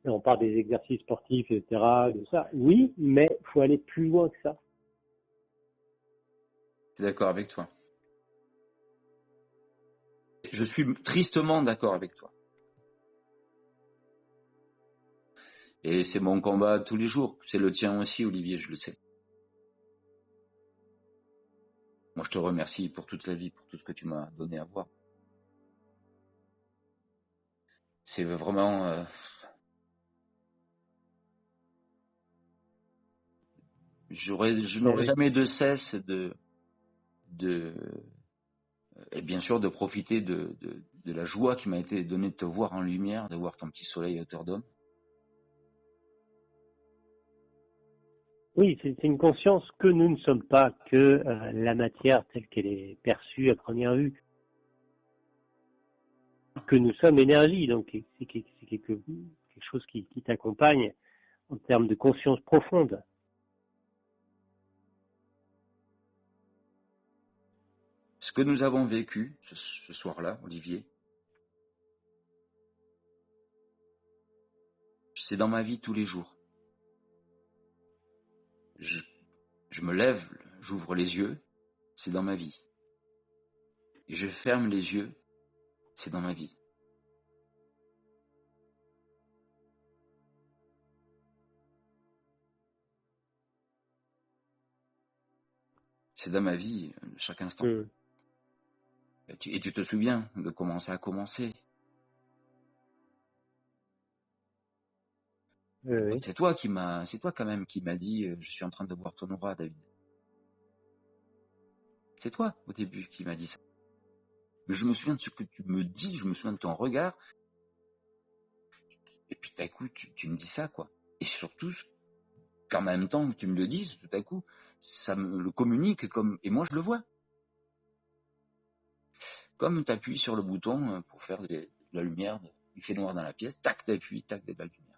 on parle des exercices sportifs, etc., de ça. Oui, mais il faut aller plus loin que ça. Je suis d'accord avec toi. Je suis tristement d'accord avec toi. Et c'est mon combat tous les jours. C'est le tien aussi, Olivier, je le sais. Moi, je te remercie pour toute la vie, pour tout ce que tu m'as donné à voir. C'est vraiment... je n'aurai jamais de cesse et bien sûr de profiter de la joie qui m'a été donnée de te voir en lumière, de voir ton petit soleil à hauteur d'homme. Oui, c'est une conscience que nous ne sommes pas que la matière telle qu'elle est perçue à première vue, que nous sommes énergie, donc c'est quelque chose qui t'accompagne en termes de conscience profonde. Ce que nous avons vécu ce soir-là, Olivier, c'est dans ma vie tous les jours. Je me lève, j'ouvre les yeux, c'est dans ma vie. Et je ferme les yeux, c'est dans ma vie. C'est dans ma vie, chaque instant. Et tu te souviens de comment ça a commencé. Oui. C'est toi quand même qui m'a dit je suis en train de voir ton aura, David. C'est toi au début qui m'a dit ça. Mais je me souviens de ce que tu me dis, je me souviens de ton regard. Et puis tout à coup tu me dis ça, quoi. Et surtout qu'en même temps que tu me le dises, tout à coup ça me le communique comme, et moi je le vois. Comme tu appuies sur le bouton pour faire de la lumière, il fait noir dans la pièce, tac t'appuies, tac de la lumière.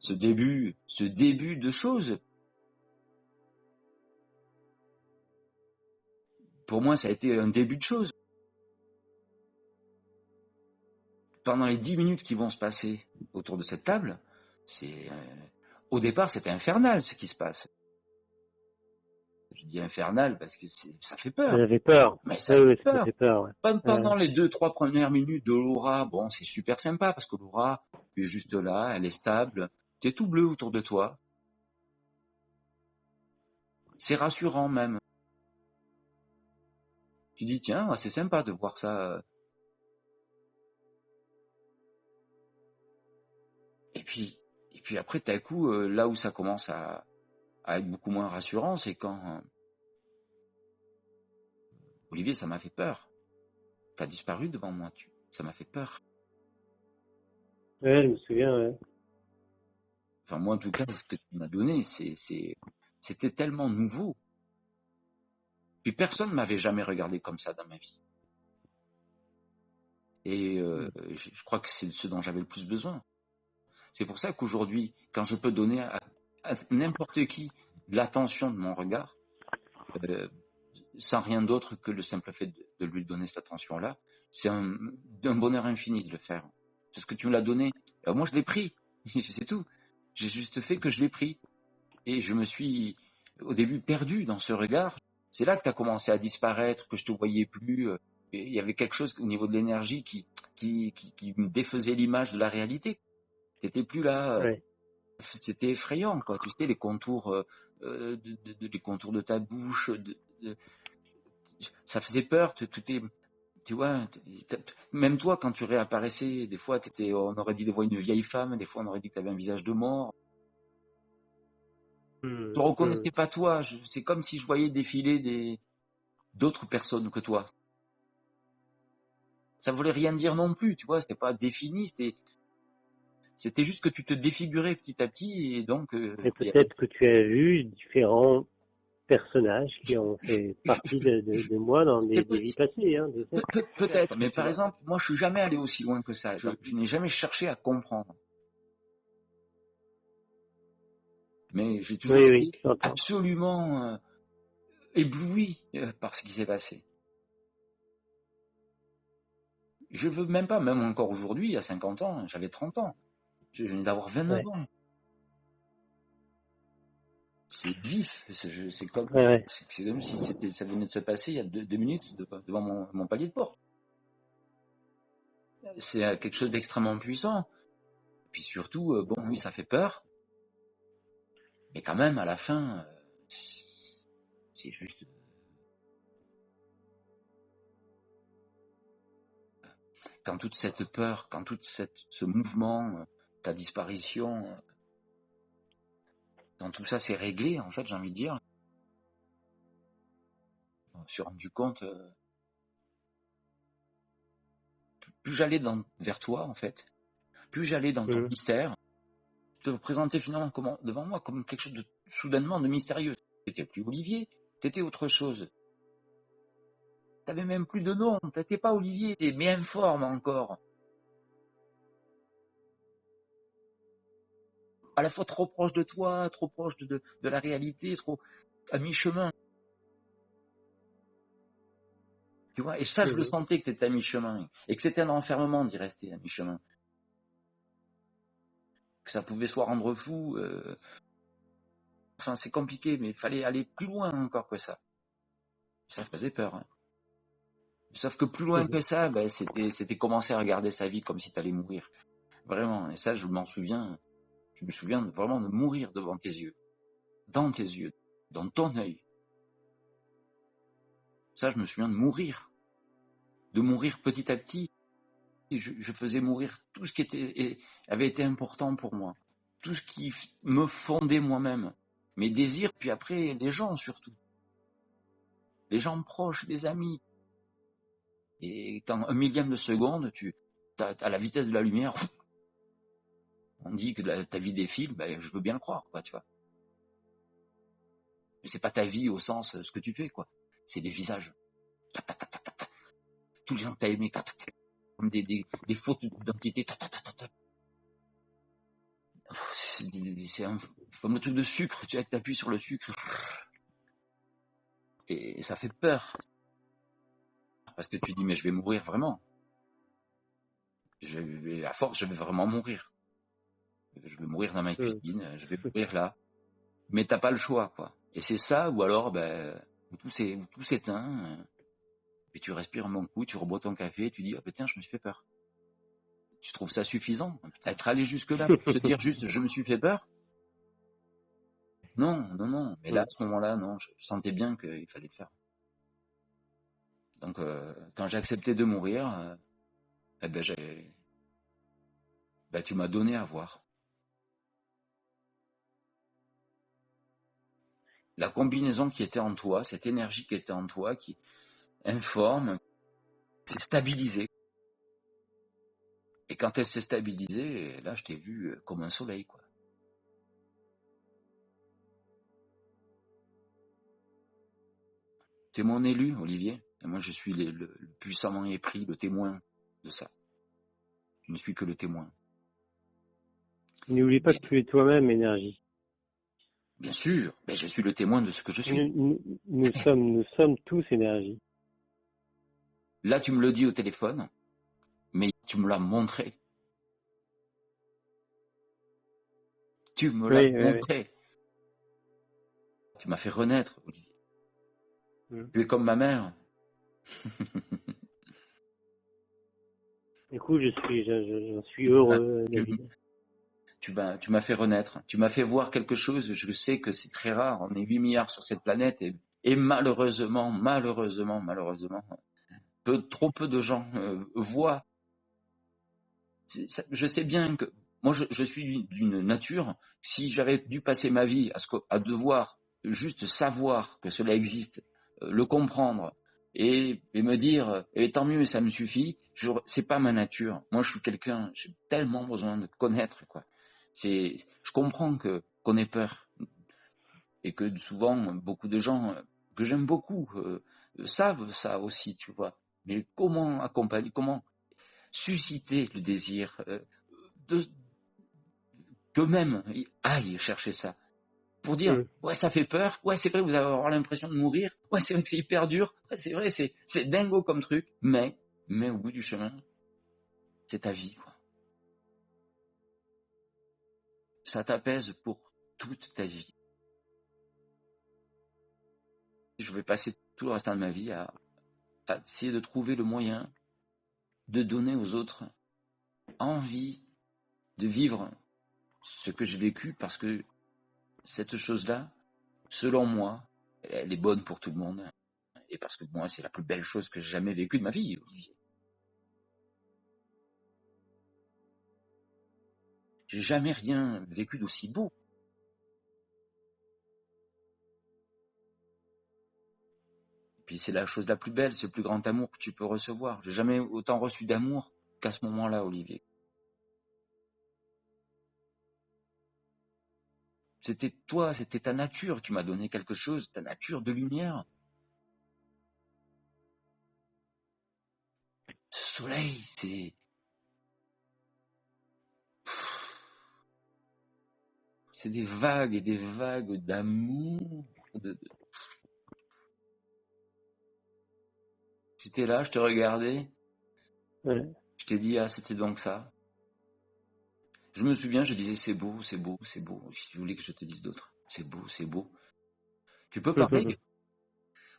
Ce début de choses, pour moi, ça a été un début de choses. Pendant les 10 minutes qui vont se passer autour de cette table, au départ, c'était infernal ce qui se passe. Je dis infernal parce que ça fait peur. J'avais peur. Mais ça fait peur. Ouais. Pendant les 2-3 premières minutes de l'aura, bon, c'est super sympa parce que l'aura, tu es juste là, elle est stable, tu es tout bleu autour de toi. C'est rassurant même. Tu dis, tiens, c'est sympa de voir ça. Et puis après, tout à coup, là où ça commence à être beaucoup moins rassurant, c'est quand Olivier, ça m'a fait peur. T'as disparu devant moi, ça m'a fait peur. Ouais, je me souviens, ouais. Enfin, moi, en tout cas, ce que tu m'as donné, c'était tellement nouveau. Puis personne ne m'avait jamais regardé comme ça dans ma vie. Et je crois que c'est ce dont j'avais le plus besoin. C'est pour ça qu'aujourd'hui, quand je peux donner à n'importe qui l'attention de mon regard, sans rien d'autre que le simple fait de lui donner cette attention-là, c'est un bonheur infini de le faire. Parce que tu me l'as donné. Alors moi, je l'ai pris. C'est tout. J'ai juste fait que je l'ai pris. Et je me suis, au début, perdu dans ce regard. C'est là que tu as commencé à disparaître, que je te voyais plus. Et il y avait quelque chose au niveau de l'énergie qui me défaisait l'image de la réalité. Tu n'étais plus là. Ouais. C'était effrayant, quoi. Tu sais, les contours, les contours de ta bouche, ça faisait peur. Tu vois, même toi, quand tu réapparaissais, des fois, on aurait dit de voir une vieille femme, des fois, on aurait dit que tu avais un visage de mort. Je ne reconnaissais pas toi. C'est comme si je voyais défiler d'autres personnes que toi. Ça voulait rien dire non plus, tu vois. C'était pas défini. C'était juste que tu te défigurais petit à petit, et donc. Et peut-être que tu as vu différents personnages qui ont fait partie de moi dans des vies passées. Hein, peut-être, mais par exemple, moi, je suis jamais allé aussi loin que ça. Je n'ai jamais cherché à comprendre. Mais j'ai toujours été absolument ébloui par ce qui s'est passé. Je veux même pas, même encore aujourd'hui, à 50 ans, j'avais 30 ans. Je venais d'avoir 29 Ouais, ans. C'est vif. C'est comme, ouais, ouais. c'est comme si ça venait de se passer il y a 2 minutes devant mon palier de porte. C'est quelque chose d'extrêmement puissant. Et puis surtout, bon, oui, ça fait peur. Mais quand même, à la fin, c'est juste. Quand toute cette peur, quand ce mouvement, ta disparition, quand tout ça s'est réglé, en fait, j'ai envie de dire, je me suis rendu compte, plus j'allais vers toi, en fait, plus j'allais dans ton Mhm. mystère, te présentais finalement devant moi comme quelque chose de soudainement de mystérieux. T'étais plus Olivier, t'étais autre chose. T'avais même plus de nom, t'étais pas Olivier, mais informe encore. À la fois trop proche de toi, trop proche de la réalité, trop à mi-chemin. Tu vois, et ça, je le Mhm. sentais que t'étais à mi-chemin. Et que c'était un enfermement d'y rester à mi-chemin. Que ça pouvait soit rendre fou. Enfin, c'est compliqué, mais il fallait aller plus loin encore que ça. Ça faisait peur. Hein. Sauf que plus loin Mhm. que ça, ben, c'était commencer à regarder sa vie comme si t'allais mourir. Vraiment. Et ça, je m'en souviens. Je me souviens vraiment de mourir devant tes yeux. Dans tes yeux. Dans ton œil. Ça, je me souviens de mourir. De mourir petit à petit. Et je faisais mourir tout ce qui avait été important pour moi. Tout ce qui me fondait moi-même. Mes désirs, puis après, les gens surtout. Les gens proches, les amis. Et dans un millième de seconde, à la vitesse de la lumière, on dit que ta vie défile, ben, je veux bien le croire, quoi, tu vois. Mais c'est pas ta vie au sens ce que tu fais, quoi. C'est des visages. Ta, ta, ta, ta, ta, ta. Tous les gens que t'as aimés, ta, ta, ta, comme des fautes d'identité. Ta, ta, ta, ta, ta. C'est comme le truc de sucre, tu vois, que t'appuies sur le sucre. Et ça fait peur. Parce que tu dis, mais je vais mourir vraiment. À force, je vais vraiment mourir. Je vais mourir dans ma Mhm. cuisine, je vais mourir là. Mais t'as pas le choix, quoi. Et c'est ça, ou alors, ben, où tout s'éteint, et tu respires un bon coup, tu rebois ton café, et tu dis, ah ben tiens, je me suis fait peur. Tu trouves ça suffisant? Être allé jusque-là pour se dire juste, je me suis fait peur? Non, non, non. Mais là, à Mhm. ce moment-là, non, je sentais bien qu'il fallait le faire. Donc, quand j'ai accepté de mourir, eh ben, tu m'as donné à voir. La combinaison qui était en toi, cette énergie qui était en toi, qui informe, s'est stabilisée. Et quand elle s'est stabilisée, là, je t'ai vu comme un soleil, quoi. T'es mon élu, Olivier. Et moi, je suis le puissamment épris, le témoin de ça. Je ne suis que le témoin. N'oublie pas Et que tu es toi-même énergie. bien sûr, ben, je suis le témoin de ce que je suis. Nous sommes tous énergie. Là, tu me le dis au téléphone, mais tu me l'as montré. Tu me l'as Oui, oui, oui. montré. Tu m'as fait renaître, Olivier. Mhm. Tu es comme ma mère. Écoute, j'en suis Ben, heureux, tu, David. tu m'as fait renaître. Tu m'as fait voir quelque chose. Je sais que c'est très rare. On est 8 milliards sur cette planète et malheureusement, trop peu de gens voient. Je sais bien que moi, je suis d'une nature. Si j'avais dû passer ma vie à devoir juste savoir que cela existe, le comprendre et me dire, tant mieux, ça me suffit. C'est pas ma nature. Moi, je suis quelqu'un. J'ai tellement besoin de connaître, quoi. Je comprends qu'on ait peur et que souvent beaucoup de gens que j'aime beaucoup savent ça aussi, tu vois. Mais comment accompagner, comment susciter le désir de qu'eux-mêmes aillent chercher ça pour dire Mhm. ouais, ça fait peur, ouais, c'est vrai, vous allez avoir l'impression de mourir, ouais, c'est vrai que c'est hyper dur, ouais, c'est vrai, c'est dingo comme truc, mais au bout du chemin, c'est ta vie, quoi. Ça t'apaise pour toute ta vie. Je vais passer tout le restant de ma vie à essayer de trouver le moyen de donner aux autres envie de vivre ce que j'ai vécu, parce que cette chose-là, selon moi, elle est bonne pour tout le monde. Et parce que moi, c'est la plus belle chose que j'ai jamais vécue de ma vie, Olivier. J'ai jamais rien vécu d'aussi beau. Et puis c'est la chose la plus belle, c'est le plus grand amour que tu peux recevoir. J'ai jamais autant reçu d'amour qu'à ce moment-là, Olivier. C'était toi, c'était ta nature qui m'a donné quelque chose, ta nature de lumière. Ce soleil, c'est des vagues et des vagues d'amour. J'étais là, je te regardais, Ouais. je t'ai dit, ah, c'était donc ça. Je me souviens, je disais, c'est beau, c'est beau, c'est beau. Si tu voulais que je te dise d'autres, c'est beau, c'est beau. Tu peux parler.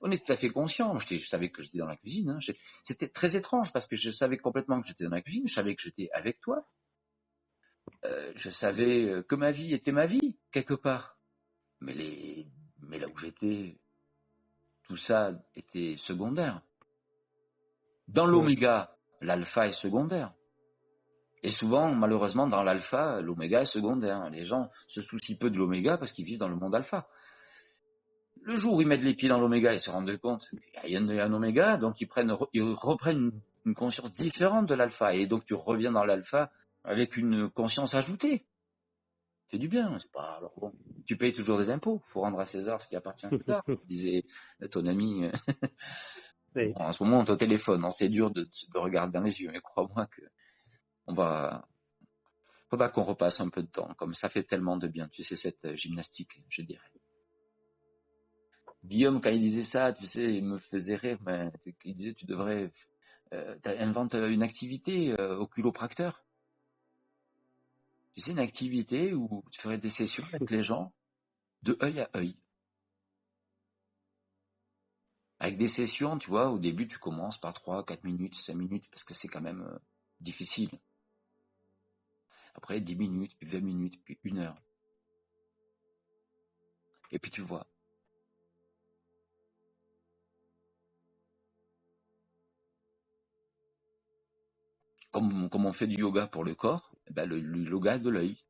On est tout à fait conscient. Je savais que j'étais dans la cuisine. Hein. C'était très étrange parce que je savais complètement que j'étais dans la cuisine. Je savais que j'étais avec toi. Je savais que ma vie était ma vie, quelque part. Mais là où j'étais, tout ça était secondaire. Dans l'oméga, l'alpha est secondaire. Et souvent, malheureusement, dans l'alpha, l'oméga est secondaire. Les gens se soucient peu de l'oméga parce qu'ils vivent dans le monde alpha. Le jour où ils mettent les pieds dans l'oméga, ils se rendent compte qu'il y a un oméga, donc ils reprennent une conscience différente de l'alpha. Et donc tu reviens dans l'alpha avec une conscience ajoutée. C'est du bien, c'est pas. Alors bon, tu payes toujours des impôts, il faut rendre à César ce qui appartient à César, disait ton ami. Oui. Bon, en ce moment, on est au téléphone, hein, c'est dur de regarder dans les yeux, mais crois-moi que faudra qu'on repasse un peu de temps, comme ça fait tellement de bien, tu sais, cette gymnastique, je dirais. Guillaume, quand il disait ça, tu sais, il me faisait rire, mais il disait, tu devrais invente une activité au chiropracteur. Tu sais, une activité où tu ferais des sessions avec les gens de œil à œil. Avec des sessions, tu vois, au début, tu commences par 3, 4 minutes, 5 minutes, parce que c'est quand même difficile. Après, 10 minutes, puis 20 minutes, puis 1 heure. Et puis tu vois. Comme on fait du yoga pour le corps, ben le yoga de l'œil.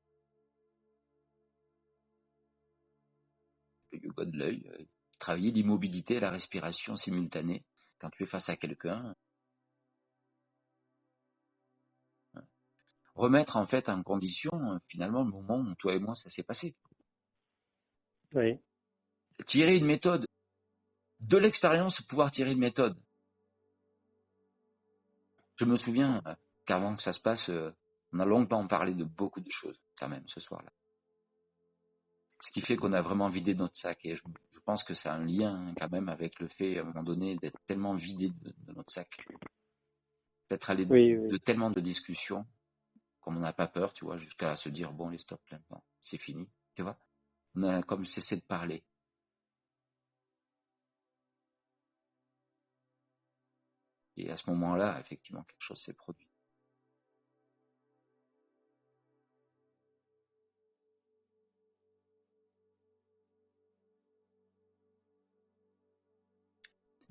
Le yoga de l'œil, travailler l'immobilité et la respiration simultanée quand tu es face à quelqu'un. Remettre en fait en condition finalement le moment où toi et moi ça s'est passé. Oui. Tirer une méthode. De l'expérience, pouvoir tirer une méthode. Je me souviens qu'avant que ça se passe, on a longtemps parlé de beaucoup de choses quand même ce soir-là. Ce qui fait qu'on a vraiment vidé notre sac. Et je pense que ça a un lien quand même avec le fait, à un moment donné, d'être tellement vidé de notre sac. D'être allé de tellement de discussions, comme on n'a pas peur, tu vois, jusqu'à se dire, bon, les stop, maintenant, c'est fini, tu vois. On a comme cessé de parler. Et à ce moment-là, effectivement, quelque chose s'est produit.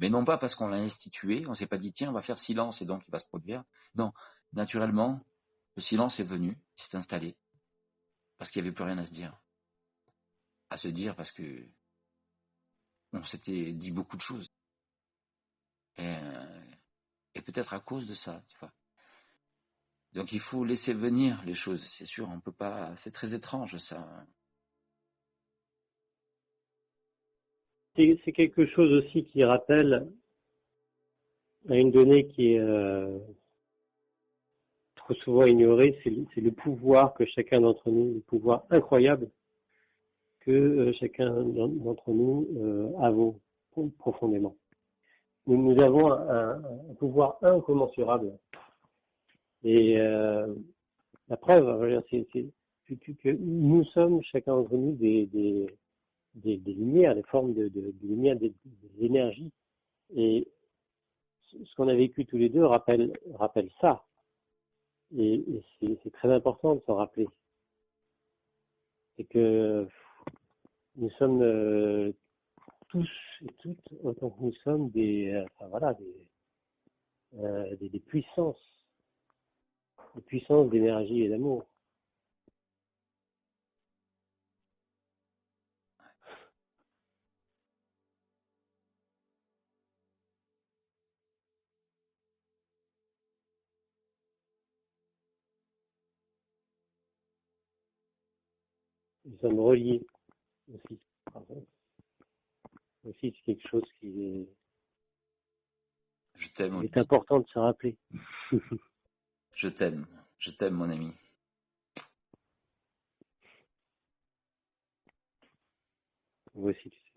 Mais non pas parce qu'on l'a institué, on s'est pas dit, tiens, on va faire silence et donc il va se produire. Non, naturellement, le silence est venu, il s'est installé, parce qu'il n'y avait plus rien à se dire. À se dire parce que on s'était dit beaucoup de choses. Et peut-être à cause de ça, tu vois. Donc il faut laisser venir les choses, c'est sûr, on peut pas, c'est très étrange ça. C'est quelque chose aussi qui rappelle à une donnée qui est trop souvent ignorée, c'est le pouvoir que chacun d'entre nous, le pouvoir incroyable que chacun d'entre nous avons profondément. Nous avons un pouvoir incommensurable Et la preuve, que nous sommes, chacun d'entre nous, des lumières, des formes de lumière, des énergies. Et ce qu'on a vécu tous les deux rappelle ça. Et c'est très important de s'en rappeler. C'est que nous sommes tous et toutes, autant que nous sommes, des puissances d'énergie et d'amour. Nous sommes reliés aussi. Pardon. Aussi, c'est quelque chose qui Je t'aime, est Olivier. important de se rappeler. Je t'aime, mon ami. Vous aussi, tu sais.